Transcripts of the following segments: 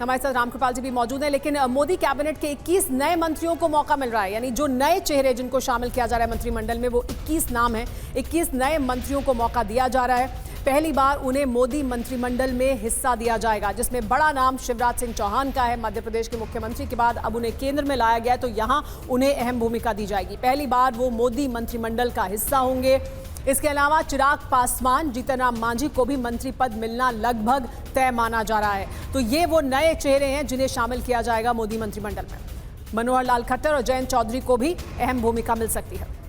हमारे साथ रामकृपाल जी भी मौजूद हैं। लेकिन मोदी कैबिनेट के 21 नए मंत्रियों को मौका मिल रहा है, यानी जो नए चेहरे जिनको शामिल किया जा रहा है मंत्रिमंडल में वो 21 नाम है। 21 नए मंत्रियों को मौका दिया जा रहा है। पहली बार उन्हें मोदी मंत्रिमंडल में हिस्सा दिया जाएगा, जिसमें बड़ा नाम शिवराज सिंह चौहान का है। मध्य प्रदेश के मुख्यमंत्री के बाद अब उन्हें केंद्र में लाया गया, तो यहां उन्हें अहम भूमिका दी जाएगी। पहली बार वो मोदी मंत्रिमंडल का हिस्सा होंगे। इसके अलावा चिराग पासवान, जीतन राम मांझी को भी मंत्री पद मिलना लगभग तय माना जा रहा है। तो ये वो नए चेहरे हैं जिन्हें शामिल किया जाएगा मोदी मंत्रिमंडल में। मनोहर लाल खट्टर और जयंत चौधरी को भी अहम भूमिका मिल सकती है।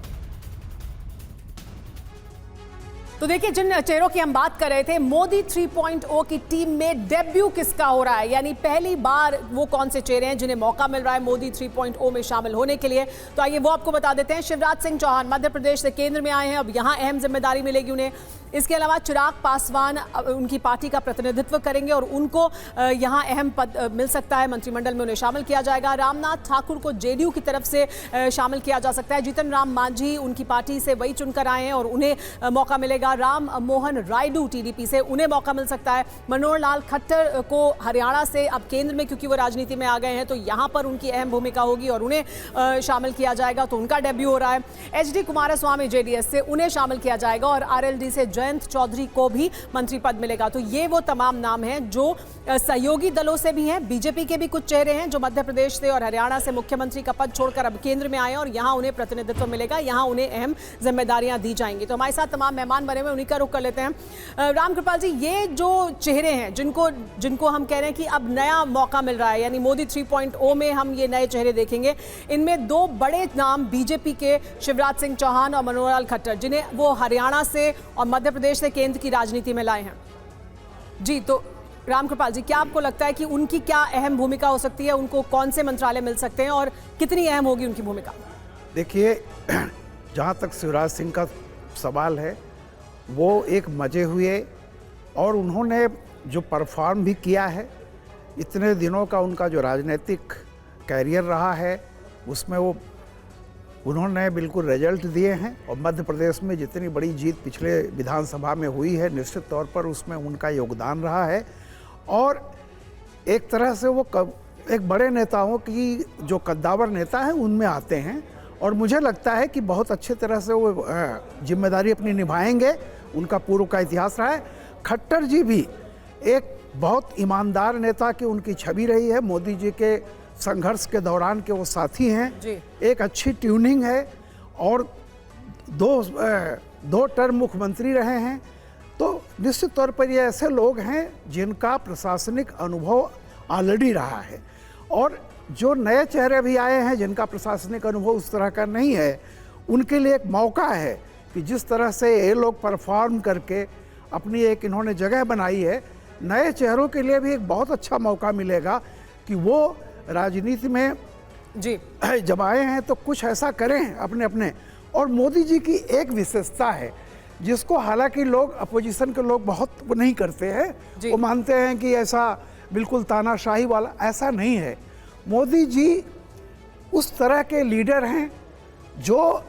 तो देखिए, जिन चेहरों की हम बात कर रहे थे, मोदी 3.0 की टीम में डेब्यू किसका हो रहा है, यानी पहली बार वो कौन से चेहरे हैं जिन्हें मौका मिल रहा है मोदी 3.0 में शामिल होने के लिए। तो आइए वो आपको बता देते हैं। शिवराज सिंह चौहान मध्य प्रदेश से केंद्र में आए हैं, अब यहां अहम जिम्मेदारी मिलेगी उन्हें। इसके अलावा चिराग पासवान उनकी पार्टी का प्रतिनिधित्व करेंगे और उनको यहां अहम पद मिल सकता है, मंत्रिमंडल में उन्हें शामिल किया जाएगा। रामनाथ ठाकुर को जेडीयू की तरफ से शामिल किया जा सकता है। जीतन राम मांझी उनकी पार्टी से वही चुनकर आए हैं और उन्हें मौका मिलेगा। राम मोहन रायडू टीडीपी से, उन्हें मौका मिल सकता है। मनोहर लाल खट्टर को हरियाणा से, अब केंद्र में क्योंकि वो राजनीति में आ गए हैं तो यहां पर उनकी अहम भूमिका होगी और उन्हें शामिल किया जाएगा, तो उनका डेब्यू हो रहा है। एचडी कुमारस्वामी जेडीएस से, उन्हें शामिल किया जाएगा और आरएलडी से जयंत चौधरी को भी मंत्री पद मिलेगा। तो ये वो तमाम नाम हैं जो सहयोगी दलों से भी हैं। बीजेपी के भी कुछ चेहरे हैं जो मध्य प्रदेश से और हरियाणा से मुख्यमंत्री का पद छोड़कर अब केंद्र में आए और यहां उन्हें प्रतिनिधित्व मिलेगा, यहां उन्हें अहम जिम्मेदारियां दी जाएंगी। तो हमारे साथ तमाम मेहमान बने हुए, उन्हीं का रुख कर लेते हैं। रामकृपाल जी, ये जो चेहरे हैं जिनको हम कह रहे हैं कि अब नया मौका मिल रहा है, यानी मोदी 3.0 में हम ये नए चेहरे देखेंगे, इनमें दो बड़े नाम बीजेपी के शिवराज सिंह चौहान और मनोहर लाल खट्टर, जिन्हें वो हरियाणा से और मध्य प्रदेश से केंद्र की राजनीति में लाए हैं। जी, तो रामकृपाल जी, क्या आपको लगता है कि उनकी क्या अहम भूमिका हो सकती है, उनको कौन से मंत्रालय मिल सकते हैं और कितनी अहम होगी उनकी भूमिका? देखिए, जहाँ तक शिवराज सिंह का सवाल है, वो एक मजे हुए और उन्होंने जो परफॉर्म भी किया है, इतने दिनों का उनका जो राजनीतिक कैरियर रहा है उसमें उन्होंने बिल्कुल रिजल्ट दिए हैं। और मध्य प्रदेश में जितनी बड़ी जीत पिछले विधानसभा में हुई है, निश्चित तौर पर उसमें उनका योगदान रहा है। और एक तरह से वो एक बड़े नेताओं की जो कद्दावर नेता हैं उनमें आते हैं और मुझे लगता है कि बहुत अच्छे तरह से वो जिम्मेदारी अपनी निभाएंगे। उनका पूर्व का इतिहास रहा है। खट्टर जी भी एक बहुत ईमानदार नेता की उनकी छवि रही है। मोदी जी के संघर्ष के दौरान के वो साथी हैं जी। एक अच्छी ट्यूनिंग है और दो टर्म मुख्यमंत्री रहे हैं। तो निश्चित तौर पर ये ऐसे लोग हैं जिनका प्रशासनिक अनुभव ऑलरेडी रहा है और जो नए चेहरे भी आए हैं जिनका प्रशासनिक अनुभव उस तरह का नहीं है, उनके लिए एक मौका है कि जिस तरह से ये लोग परफॉर्म करके अपनी एक इन्होंने जगह बनाई है, नए चेहरों के लिए भी एक बहुत अच्छा मौका मिलेगा कि वो राजनीति में जी जब आए हैं तो कुछ ऐसा करें अपने। और मोदी जी की एक विशेषता है जिसको हालांकि लोग अपोजिशन के लोग बहुत नहीं करते हैं, वो मानते हैं कि ऐसा बिल्कुल तानाशाही वाला, ऐसा नहीं है। मोदी जी उस तरह के लीडर हैं जो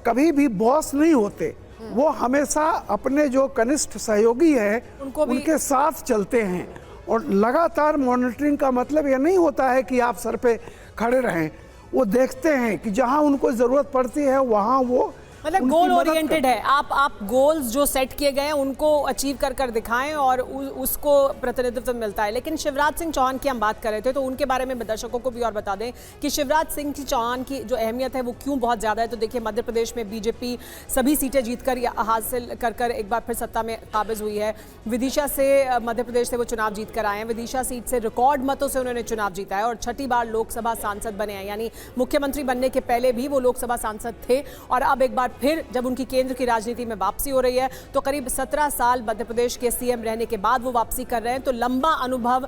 कभी भी बॉस नहीं होते, वो हमेशा अपने जो कनिष्ठ सहयोगी हैं उनके साथ चलते हैं और लगातार मॉनिटरिंग का मतलब ये नहीं होता है कि आप सर पे खड़े रहें। वो देखते हैं कि जहां उनको ज़रूरत पड़ती है वहां वो मतलब गोल ओरिएंटेड है। आप गोल्स जो सेट किए गए हैं उनको अचीव कर दिखाएं और उसको प्रतिनिधित्व मिलता है। लेकिन शिवराज सिंह चौहान की हम बात कर रहे थे तो उनके बारे में दर्शकों को भी और बता दें कि शिवराज सिंह चौहान की जो अहमियत है वो क्यों बहुत ज़्यादा है। तो देखिए, मध्य प्रदेश में बीजेपी सभी सीटें जीतकर हासिल कर एक बार फिर सत्ता में काबिज हुई है। विदिशा से मध्य प्रदेश से वो चुनाव जीत कर आए हैं। विदिशा सीट से रिकॉर्ड मतों से उन्होंने चुनाव जीता है और छठी बार लोकसभा सांसद बने हैं, यानी मुख्यमंत्री बनने के पहले भी वो लोकसभा सांसद थे और अब एक बार फिर जब उनकी केंद्र की राजनीति में वापसी हो रही है तो करीब 17 साल मध्य प्रदेश के सीएम रहने के बाद वो वापसी कर रहे हैं। तो लंबा अनुभव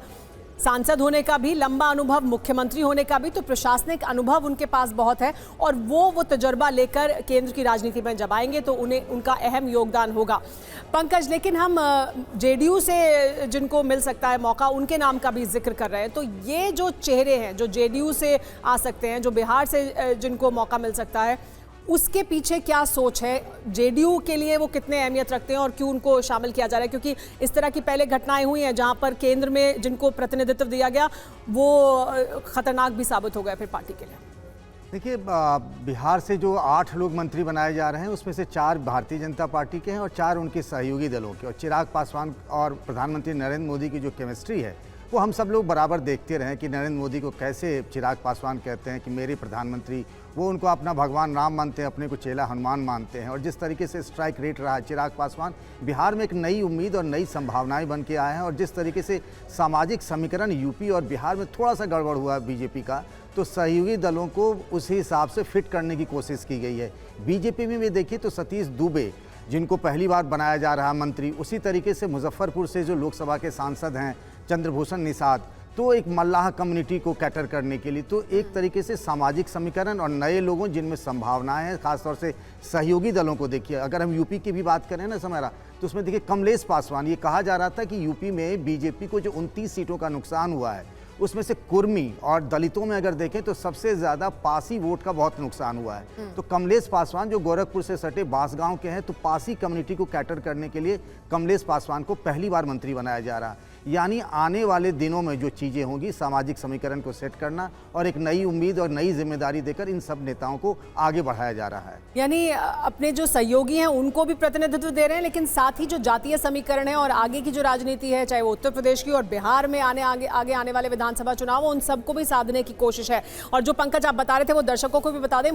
सांसद होने का भी, लंबा अनुभव मुख्यमंत्री होने का भी, तो प्रशासनिक अनुभव उनके पास बहुत है और वो तजुर्बा लेकर केंद्र की राजनीति में जब आएंगे तो उन्हें उनका अहम योगदान होगा। पंकज, लेकिन हम जेडीयू से जिनको मिल सकता है मौका, उनके नाम का भी जिक्र कर रहे हैं। तो ये जो चेहरे हैं जो जेडीयू से आ सकते हैं, जो बिहार से जिनको मौका मिल सकता है, उसके पीछे क्या सोच है? जेडीयू के लिए वो कितने अहमियत रखते हैं और क्यों उनको शामिल किया जा रहा है? क्योंकि इस तरह की पहले घटनाएं हुई हैं जहां पर केंद्र में जिनको प्रतिनिधित्व दिया गया वो खतरनाक भी साबित हो गया फिर पार्टी के लिए। देखिए, बिहार से जो 8 लोग मंत्री बनाए जा रहे हैं उसमें से 4 भारतीय जनता पार्टी के हैं और 4 उनके सहयोगी दलों के। और चिराग पासवान और प्रधानमंत्री नरेंद्र मोदी की जो केमिस्ट्री है वो हम सब लोग बराबर देखते रहे कि नरेंद्र मोदी को कैसे चिराग पासवान कहते हैं कि मेरे प्रधानमंत्री, वो उनको अपना भगवान राम मानते हैं, अपने को चेला हनुमान मानते हैं। और जिस तरीके से स्ट्राइक रेट रहा चिराग पासवान, बिहार में एक नई उम्मीद और नई संभावनाएं बन के आए हैं। और जिस तरीके से सामाजिक समीकरण यूपी और बिहार में थोड़ा सा गड़बड़ हुआ है बीजेपी का, तो सहयोगी दलों को उसी हिसाब से फिट करने की कोशिश की गई है। बीजेपी में भी देखिए तो सतीश दुबे जिनको पहली बार बनाया जा रहा मंत्री, उसी तरीके से मुजफ्फरपुर से जो लोकसभा के सांसद हैं चंद्रभूषण निषाद, तो एक मल्लाह कम्युनिटी को कैटर करने के लिए, तो एक तरीके से सामाजिक समीकरण और नए लोगों जिनमें संभावनाएं हैं, खासतौर से सहयोगी दलों को देखिए। अगर हम यूपी की भी बात करें ना समयरा, तो उसमें देखिए कमलेश पासवान, ये कहा जा रहा था कि यूपी में बीजेपी को जो 29 सीटों का नुकसान हुआ है उसमें से कुर्मी और दलितों में अगर देखें तो सबसे ज़्यादा पासी वोट का बहुत नुकसान हुआ है। तो कमलेश पासवान जो गोरखपुर से सटे बांसगांव के हैं, तो पासी कम्युनिटी को कैटर करने के लिए कमलेश पासवान को पहली बार मंत्री बनाया जा रहा है। यानी आने वाले दिनों में जो चीज़ें होंगी, सामाजिक समीकरण को सेट करना और एक नई उम्मीद और नई जिम्मेदारी देकर इन सब नेताओं को आगे बढ़ाया जा रहा है। यानी अपने जो सहयोगी हैं उनको भी प्रतिनिधित्व दे रहे हैं, लेकिन साथ ही जो जातीय समीकरण है और आगे की जो राजनीति है, चाहे वो उत्तर प्रदेश की और बिहार में आगे आने वाले विधानसभा चुनाव, उन सबको भी साधने की कोशिश है। और जो पंकज आप बता रहे थे वो दर्शकों को भी बता दें।